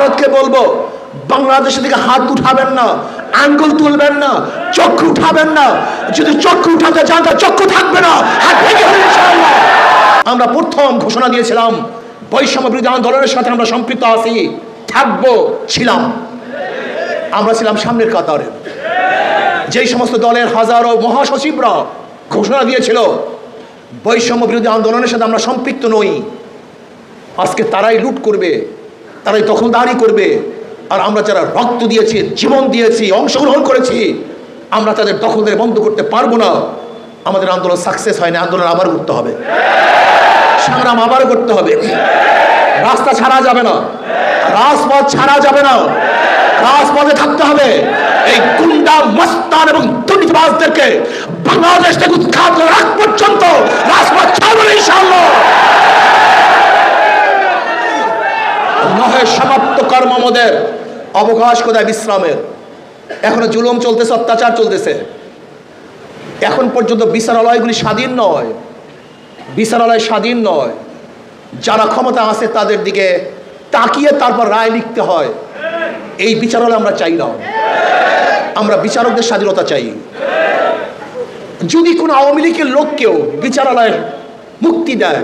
ভারতকে বলবো বাংলাদেশের দিকে হাত উঠাবেন না, আঙ্গুল তুলবেন না, চক্ষু উঠাবেন না। যদি চক্ষু উঠাতে চান তা চক্ষু থাকবে না, হাত ভেঙে ফেলবে ইনশাআল্লাহ। আমরা প্রথম ঘোষণা দিয়েছিলাম বৈষম্য বিরোধী আন্দোলনের সাথে আমরা সম্পৃক্ত আছি, থাকবো, ছিলাম। আমরা ছিলাম সামনের কাতারে। যেই সমস্ত দলের হাজারো মহাসচিবরা ঘোষণা দিয়েছিল বৈষম্য বিরোধী আন্দোলনের সাথে আমরা সম্পৃক্ত নই, আজকে তারাই লুট করবে, তারাই দখলদারি করবে। আর আমরা যারা রক্ত দিয়েছি, জীবন দিয়েছি, অংশগ্রহণ করেছি, আমরা তাদের দখলদারি বন্ধ করতে পারবো না। আমাদের আন্দোলন সাকসেস হয় না, আন্দোলন আবার করতে হবে, সংগ্রাম আবার করতে হবে। রাস্তা ছাড়া যাবে না, রাজপথ ছাড়া যাবে না, রাজপথে থাকতে হবে। এই গুন্ডা মস্তান এবং দুর্নীতিবাজদেরকে বাংলাদেশ থেকে উৎখাত করার আগ পর্যন্ত রাজপথ ছাড়বে না ইনশাআল্লাহ। নহে সমাপ্ত কর্ম আমাদের, অবকাশ কোথায় বিশ্রামের? এখনো জুলুম চলতেছে, অত্যাচার চলতেছে। এখন পর্যন্ত বিচারালয়গুলি স্বাধীন নয়, বিচারালয় স্বাধীন নয়। যারা ক্ষমতা আছে তাদের দিকে তাকিয়ে তারপর রায় লিখতে হয়। এই বিচারালয় আমরা চাই না, আমরা বিচারকদের স্বাধীনতা চাই। যদি কোনো আওয়ামী লীগের লোককেও বিচারালয় মুক্তি দেয়,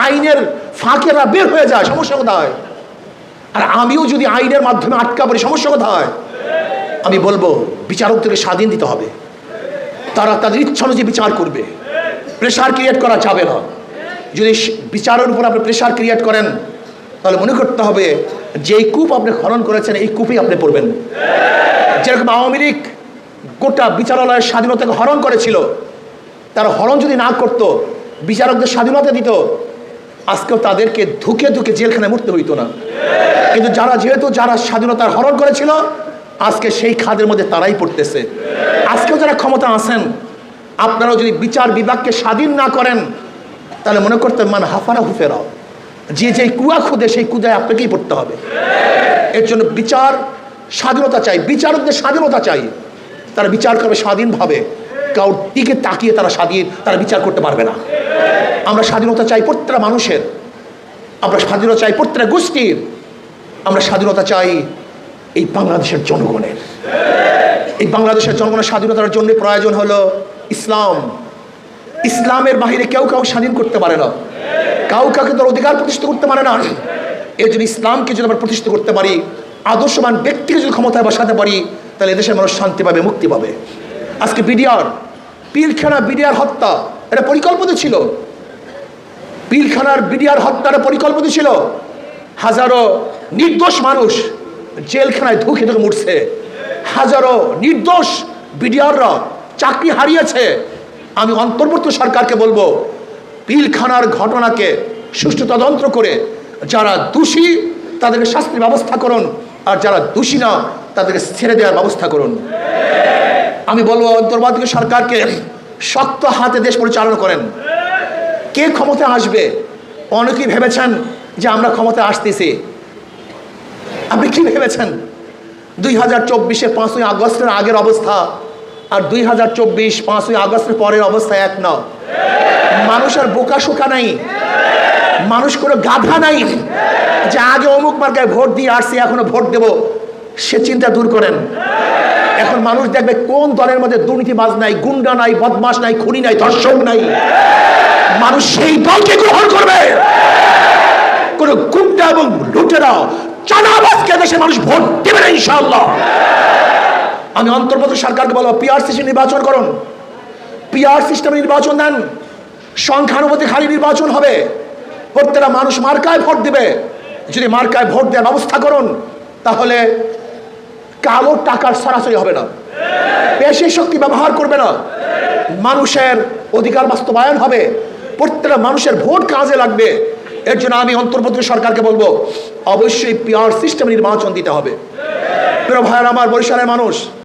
আইনের ফাঁকেরা বের হয়ে যায়, সমস্যা কোথায়? আর আমিও যদি আইনের মাধ্যমে আটকা পড়ি, সমস্যা কোথায়? আমি বলবো বিচারকদেরকে স্বাধীন দিতে হবে, তারা তাদের ইচ্ছা অনুযায়ী বিচার করবে। প্রেশার ক্রিয়েট করা যাবে না। যদি বিচারের উপর আপনি প্রেশার ক্রিয়েট করেন তাহলে মনে করতে হবে যে এই কূপ আপনি খনন করেছেন, এই কূপেই আপনি পড়বেন। যেরকম আওয়ামী লীগ গোটা বিচারালয়ের স্বাধীনতাকে হরণ করেছিল, তারা হরণ যদি না করত, বিচারকদের স্বাধীনতা দিত, আজকেও তাদেরকে ধুকে ধুকে জেলখানায় মরতে হইতো না। কিন্তু যারা স্বাধীনতার হরণ করেছিল, আজকে সেই খাদের মধ্যে তারাই পড়তেছে। আজকেও যারা ক্ষমতা আছেন, আপনারাও যদি বিচার বিভাগকে স্বাধীন না করেন তাহলে মনে করতে মান হাফারা হুফেরাও, যে যে কুয়া খুদে সেই কুদায় আপনাকেই পড়তে হবে। এর জন্য বিচার স্বাধীনতা চাই, বিচারকদের স্বাধীনতা চাই। তারা বিচার করবে স্বাধীনভাবে, কারোর দিকে তাকিয়ে তারা বিচার করতে পারবে না। আমরা স্বাধীনতা চাই প্রত্যেকটা মানুষের, আমরা স্বাধীনতা চাই প্রত্যেকটা গোষ্ঠীর, আমরা স্বাধীনতা চাই এই বাংলাদেশের জনগণের। এই বাংলাদেশের জনগণের স্বাধীনতার জন্য প্রয়োজন হলো ইসলাম। ইসলামের বাহিরে কেউ স্বাধীন করতে পারে না, কাউকে তার অধিকার প্রতিষ্ঠিত করতে পারে না। এর জন্য ইসলামকে যদি আমরা প্রতিষ্ঠিত করতে পারি, আদর্শবান ব্যক্তিকে যদি ক্ষমতায় বসাতে পারি, তাহলে এদেশের মানুষ শান্তি পাবে, মুক্তি পাবে। আজকে পিলখানা বিডিআর হত্যা, এটা পরিকল্পিত ছিল। পিলখানার বিডিআর হত্যার পরিকল্পিত ছিল। হাজারো নির্দোষ মানুষ জেলখানায় ধুকে ধুকে মরছে, হাজারো নির্দোষ বিডিআররা চাকরি হারিয়েছে। আমি অন্তর্বর্তী সরকারকে বলবো, পিলখানার ঘটনাকে সুষ্ঠু তদন্ত করে যারা দোষী তাদেরকে শাস্তির ব্যবস্থা করুন, আর যারা দোষী না তাদেরকে ছেড়ে দেওয়ার ব্যবস্থা করুন। আমি বলবো অন্তর্বর্তী সরকারকে শক্ত হাতে দেশ পরিচালনা করেন। কে ক্ষমতায় আসবে? অনেকেই ভেবেছেন যে আমরা ক্ষমতায় আসতেছি। আপনি কি ভেবেছেন 2024-এ 5ই আগস্টের আগের অবস্থা আর 2024 5ই আগস্টের পরের অবস্থা এক না। মানুষ আর বোকা শোকা নাই, মানুষ কোনো গাধা নাই যে আগে অমুক মার্কায় ভোট দিয়ে আসছি এখনো ভোট দেব, সে চিন্তা দূর করেন। এখন মানুষ দেখবে কোন দলের মধ্যে দুর্নীতিবাজ নাই, গুন্ডা নাই, বদমাশ নাই, খুনি নাই, ধর্ষক নাই, মানুষ সেই দলকে গ্রহণ করবে। কোন গুন্ডা এবং লুটেরা চাঁদাবাজকে দেশে মানুষ ভোট দেবে না ইনশাআল্লাহ। আমি অন্তর্বর্তী সরকারকে বলবো পিআর সিস্টেম নির্বাচন করুন, পিআর সিস্টেম নির্বাচন দেন, সংখ্যানুপাতিক হারে নির্বাচন হবে, প্রত্যেকটা মানুষ মার্কায় ভোট দিবে। যদি মার্কায় ভোট দেওয়ার ব্যবস্থা করুন তাহলে কালো টাকার সরাসরি হবে না, পেশি শক্তি ব্যবহার করবে না, মানুষের অধিকার বাস্তবায়ন হবে, প্রত্যেকটা মানুষের ভোট কাজে লাগবে। এর জন্য আমি অন্তর্বর্তী সরকারকে বলবো অবশ্যই পিআর সিস্টেম নির্বাচন দিতে হবে। প্রিয় ভাইয়েরা আমার, বরিশালের মানুষ,